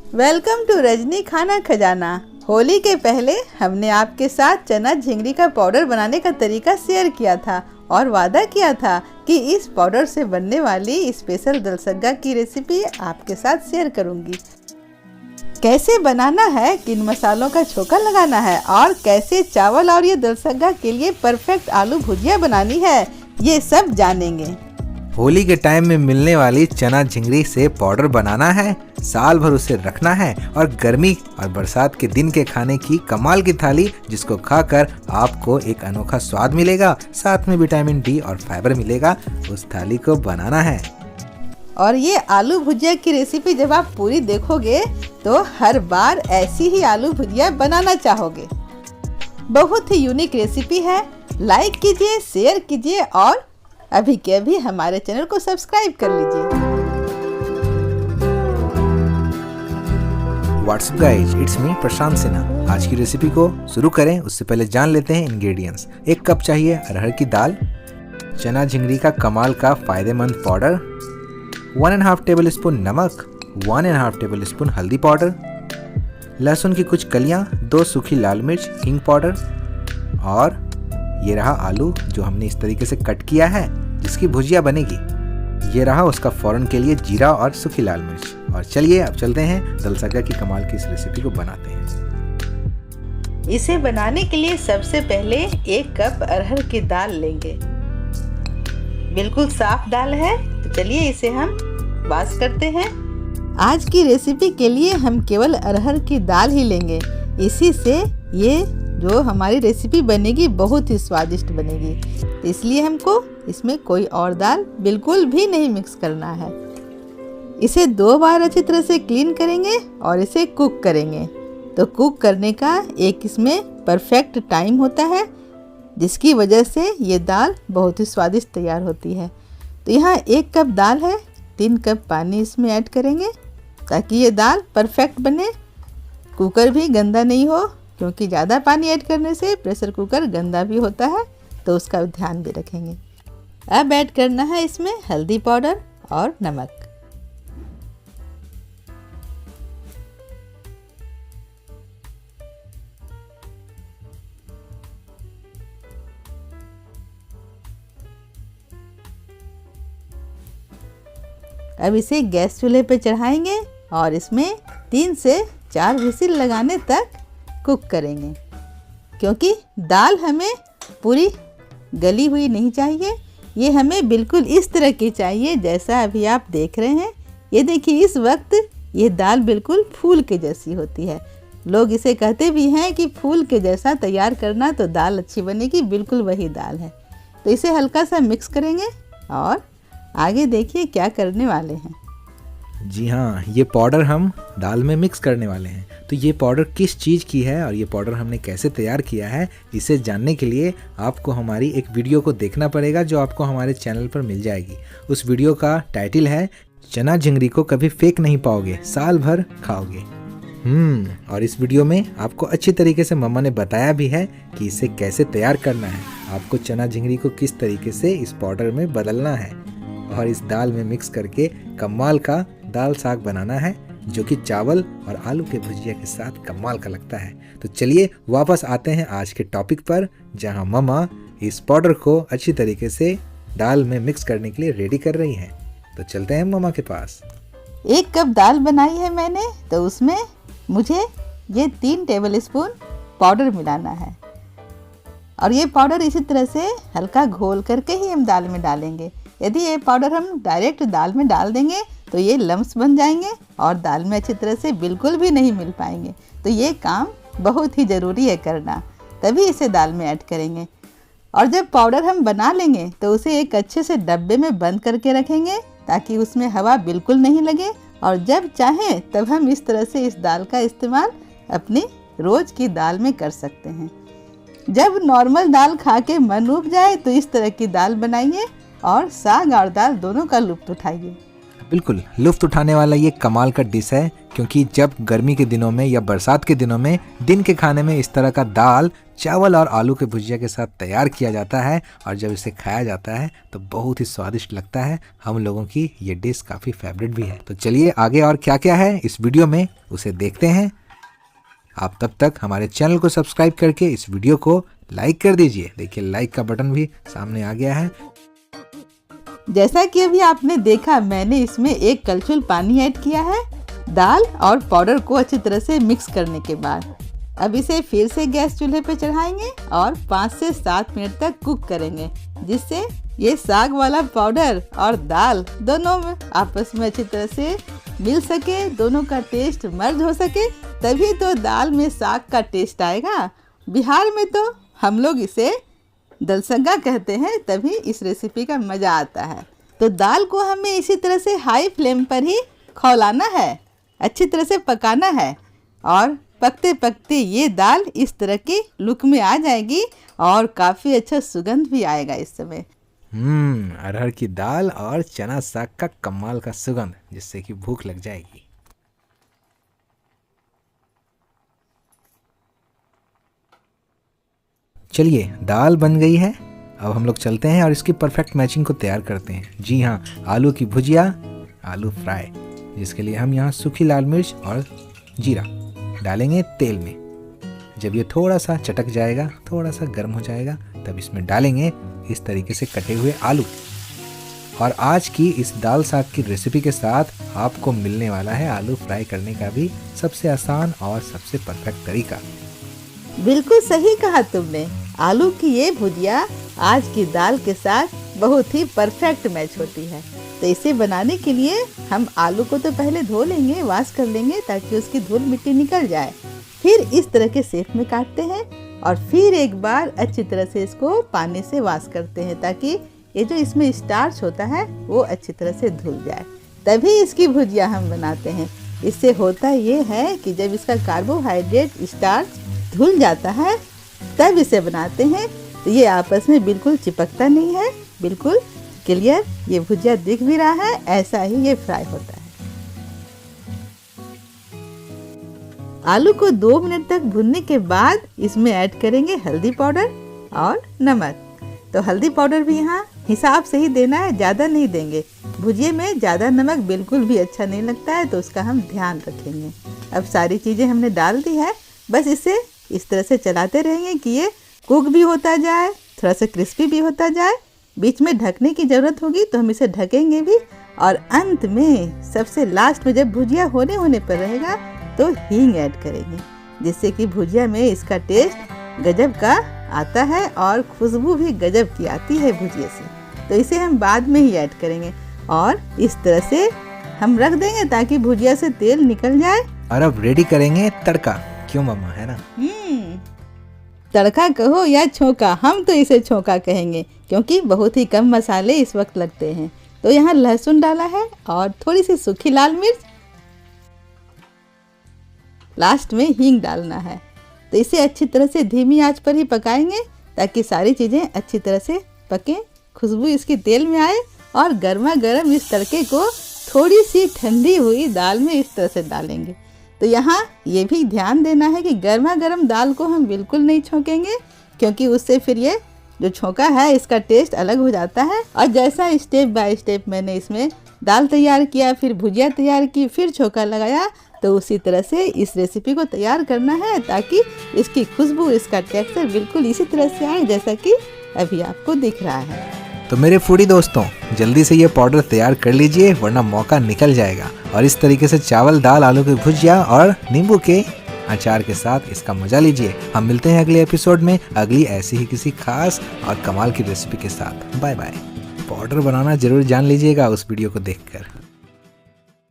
Welcome to Rajni खाना खजाना। होली के पहले हमने आपके साथ चना झिंगली का पाउडर बनाने का तरीका शेयर किया था और वादा किया था कि इस पाउडर से बनने वाली स्पेशल दलसग्गा की रेसिपी आपके साथ शेयर करूंगी। कैसे बनाना है, किन मसालों का छोंका लगाना है और कैसे चावल और ये दलसग्गा के लिए परफेक्ट आलू भुजिया बनानी है, ये सब जानेंगे। होली के टाइम में मिलने वाली चना झिंगली से पाउडर बनाना है, साल भर उसे रखना है और गर्मी और बरसात के दिन के खाने की कमाल की थाली जिसको खाकर आपको एक अनोखा स्वाद मिलेगा, साथ में विटामिन डी और फाइबर मिलेगा, उस थाली को बनाना है। और ये आलू भुजिया की रेसिपी जब आप पूरी देखोगे तो हर बार ऐसी ही आलू भुजिया बनाना चाहोगे। बहुत ही यूनिक रेसिपी है। लाइक कीजिए, शेयर कीजिए और अभी के अभी हमारे चैनल को सब्सक्राइब कर लीजिए। व्हाट्सअप गाइज, इट्स मी प्रशांत सिन्हा। आज की रेसिपी को शुरू करें उससे पहले जान लेते हैं इंग्रेडिएंट्स। 1 कप चाहिए अरहर की दाल, चना झिंगली का कमाल का फायदेमंद पाउडर, 1.5 टेबल स्पून नमक, 1.5 टेबल स्पून हल्दी पाउडर, लहसुन की कुछ कलियां, 2 सूखी लाल मिर्च, हींग पाउडर और ये रहा आलू जो हमने इस तरीके से कट किया है जिसकी भुजिया बनेगी। ये रहा उसका फौरन के लिए जीरा और सूखी लाल मिर्च। और चलिए अब चलते हैं दलसग्गा की कमाल की इस रेसिपी को बनाते हैं। इसे बनाने के लिए सबसे पहले 1 कप अरहर की दाल लेंगे। बिल्कुल साफ दाल है, तो चलिए इसे हम वॉश करते हैं। आज की रेसिपी के लिए हम केवल अरहर की दाल ही लेंगे। इसी से ये जो हमारी रेसिपी बनेगी बहुत ही स्वादिष्ट बनेगी, इसलिए हमको इसमें कोई और दाल बिल्कुल भी नहीं मिक्स करना है। इसे 2 बार अच्छी तरह से क्लीन करेंगे और इसे कुक करेंगे। तो कुक करने का एक इसमें परफेक्ट टाइम होता है जिसकी वजह से ये दाल बहुत ही स्वादिष्ट तैयार होती है। तो यहाँ 1 कप दाल है, 3 कप पानी इसमें ऐड करेंगे ताकि ये दाल परफेक्ट बने। कुकर भी गंदा नहीं हो, क्योंकि ज़्यादा पानी ऐड करने से प्रेशर कुकर गंदा भी होता है, तो उसका ध्यान भी रखेंगे। अब ऐड करना है इसमें हल्दी पाउडर और नमक। अब इसे गैस चूल्हे पे चढ़ाएंगे और इसमें 3 से 4 व्हिसिल लगाने तक कुक करेंगे, क्योंकि दाल हमें पूरी गली हुई नहीं चाहिए। ये हमें बिल्कुल इस तरह की चाहिए जैसा अभी आप देख रहे हैं। ये देखिए, इस वक्त ये दाल बिल्कुल फूल के जैसी होती है। लोग इसे कहते भी हैं कि फूल के जैसा तैयार करना तो दाल अच्छी बनेगी। बिल्कुल वही दाल है। तो इसे हल्का सा मिक्स करेंगे और आगे देखिए क्या करने वाले हैं। जी हाँ, ये पाउडर हम दाल में मिक्स करने वाले हैं। तो ये पाउडर किस चीज़ की है और ये पाउडर हमने कैसे तैयार किया है, इसे जानने के लिए आपको हमारी एक वीडियो को देखना पड़ेगा जो आपको हमारे चैनल पर मिल जाएगी। उस वीडियो का टाइटल है चना झिंगली को कभी फेंक नहीं पाओगे, साल भर खाओगे। और इस वीडियो में आपको अच्छी तरीके से मम्मा ने बताया भी है कि इसे कैसे तैयार करना है। आपको चना झिंगली को किस तरीके से इस पाउडर में बदलना है और इस दाल में मिक्स करके कमाल का दाल साग बनाना है, जो कि चावल और आलू के भुजिया के साथ कमाल का लगता है। तो चलिए वापस आते हैं आज के टॉपिक पर, जहां मम्मा इस पाउडर को अच्छी तरीके से दाल में मिक्स करने के लिए रेडी कर रही हैं। तो चलते हैं मम्मा के पास। 1 कप दाल बनाई है मैंने, तो उसमें मुझे ये 3 टेबल स्पून पाउडर मिलाना है। और ये पाउडर इसी तरह से हल्का घोल करके ही हम दाल में डालेंगे। यदि ये पाउडर हम डायरेक्ट दाल में डाल देंगे तो ये लम्स बन जाएंगे और दाल में अच्छी तरह से बिल्कुल भी नहीं मिल पाएंगे। तो ये काम बहुत ही ज़रूरी है करना, तभी इसे दाल में ऐड करेंगे। और जब पाउडर हम बना लेंगे तो उसे एक अच्छे से डब्बे में बंद करके रखेंगे ताकि उसमें हवा बिल्कुल नहीं लगे। और जब चाहें तब हम इस तरह से इस दाल का इस्तेमाल अपनी रोज़ की दाल में कर सकते हैं। जब नॉर्मल दाल खा के मन उब जाए तो इस तरह की दाल बनाइए और साग और दाल दोनों का लुत्फ़ उठाइए। बिल्कुल लुफ्त उठाने वाला ये कमाल का डिश है, क्योंकि जब गर्मी के दिनों में या बरसात के दिनों में दिन के खाने में इस तरह का दाल चावल और आलू के भुजिया के साथ तैयार किया जाता है और जब इसे खाया जाता है तो बहुत ही स्वादिष्ट लगता है। हम लोगों की ये डिश काफ़ी फेवरेट भी है। तो चलिए आगे और क्या क्या है इस वीडियो में उसे देखते हैं। आप तब तक हमारे चैनल को सब्सक्राइब करके इस वीडियो को लाइक कर दीजिए। देखिए लाइक का बटन भी सामने आ गया है। जैसा कि अभी आपने देखा, मैंने इसमें 1 कलछुल पानी ऐड किया है दाल और पाउडर को अच्छी तरह से मिक्स करने के बाद। अब इसे फिर से गैस चूल्हे पे चढ़ाएंगे और 5 से 7 मिनट तक कुक करेंगे, जिससे ये साग वाला पाउडर और दाल दोनों में आपस में अच्छी तरह से मिल सके, दोनों का टेस्ट मर्ज हो सके, तभी तो दाल में साग का टेस्ट आएगा। बिहार में तो हम लोग इसे दलसंगा कहते हैं, तभी इस रेसिपी का मज़ा आता है। तो दाल को हमें इसी तरह से हाई फ्लेम पर ही खौलाना है, अच्छी तरह से पकाना है और पकते पकते ये दाल इस तरह की लुक में आ जाएगी और काफ़ी अच्छा सुगंध भी आएगा इस समय। अरहर की दाल और चना साग का कमाल का सुगंध, जिससे कि भूख लग जाएगी। चलिए दाल बन गई है। अब हम लोग चलते हैं और इसकी परफेक्ट मैचिंग को तैयार करते हैं। जी हाँ, आलू की भुजिया, आलू फ्राई, जिसके लिए हम यहाँ सूखी लाल मिर्च और जीरा डालेंगे तेल में। जब ये थोड़ा सा चटक जाएगा, थोड़ा सा गर्म हो जाएगा, तब इसमें डालेंगे इस तरीके से कटे हुए आलू। और आज की इस दाल साग की रेसिपी के साथ आपको मिलने वाला है आलू फ्राई करने का भी सबसे आसान और सबसे परफेक्ट तरीका। बिल्कुल सही कहा तुमने। आलू की ये भुजिया आज की दाल के साथ बहुत ही परफेक्ट मैच होती है। तो इसे बनाने के लिए हम आलू को तो पहले धो लेंगे, वॉश कर लेंगे ताकि उसकी धूल मिट्टी निकल जाए। फिर इस तरह के शेप में काटते हैं और फिर एक बार अच्छी तरह से इसको पानी से वॉश करते हैं ताकि ये जो इसमें स्टार्च होता है वो अच्छी तरह से धुल जाए। तभी इसकी भुजिया हम बनाते हैं। इससे होता ये है कि जब इसका कार्बोहाइड्रेट स्टार्च धुल जाता है तब इसे बनाते हैं तो ये आपस में बिल्कुल चिपकता नहीं है, बिल्कुल क्लियर ये भुजिया दिख भी रहा है, ऐसा ही ये फ्राई होता है। आलू को 2 मिनट तक भुनने के बाद इसमें ऐड करेंगे हल्दी पाउडर और नमक। तो हल्दी पाउडर भी यहाँ हिसाब से ही देना है, ज़्यादा नहीं देंगे। भुजिए में ज़्यादा नमक बिल्कुल भी अच्छा नहीं लगता है, तो उसका हम ध्यान रखेंगे। अब सारी चीज़ें हमने डाल दी है, बस इसे इस तरह से चलाते रहेंगे कि ये कुक भी होता जाए, थोड़ा सा क्रिस्पी भी होता जाए। बीच में ढकने की ज़रूरत होगी तो हम इसे ढकेंगे भी। और अंत में सबसे लास्ट में जब भुजिया होने पर रहेगा तो हींग ऐड करेंगे, जिससे कि भुजिया में इसका टेस्ट गजब का आता है और खुशबू भी गजब की आती है भुजिया से। तो इसे हम बाद में ही ऐड करेंगे और इस तरह से हम रख देंगे ताकि भुजिया से तेल निकल जाए। और अब रेडी करेंगे तड़का, क्यों मम्मा, है ना? तड़का कहो या छोंका, हम तो इसे छोंका कहेंगे क्योंकि बहुत ही कम मसाले इस वक्त लगते हैं। तो यहाँ लहसुन डाला है और थोड़ी सी सूखी लाल मिर्च, लास्ट में हींग डालना है। तो इसे अच्छी तरह से धीमी आंच पर ही पकाएंगे ताकि सारी चीज़ें अच्छी तरह से पकें, खुशबू इसकी तेल में आए और गर्मा गर्म इस तड़के को थोड़ी सी ठंडी हुई दाल में इस तरह से डालेंगे। तो यहाँ ये भी ध्यान देना है कि गर्मा गर्म दाल को हम बिल्कुल नहीं छोंकेंगे, क्योंकि उससे फिर ये जो छोंका है इसका टेस्ट अलग हो जाता है। और जैसा स्टेप बाय स्टेप मैंने इसमें दाल तैयार किया, फिर भुजिया तैयार की, फिर छोंका लगाया, तो उसी तरह से इस रेसिपी को तैयार करना है ताकि इसकी खुशबू, इसका टेक्सचर बिल्कुल इसी तरह से आए जैसा कि अभी आपको दिख रहा है। तो मेरे फूडी दोस्तों, जल्दी से ये पाउडर तैयार कर लीजिए वरना मौका निकल जाएगा। और इस तरीके से चावल, दाल, आलू की भुजिया और नींबू के अचार के साथ इसका मजा लीजिए। हम मिलते हैं अगले एपिसोड में अगली ऐसी ही किसी खास और कमाल की रेसिपी के साथ। Bye bye. पाउडर बनाना जरूर जान लीजिएगा उस वीडियो को देखकर।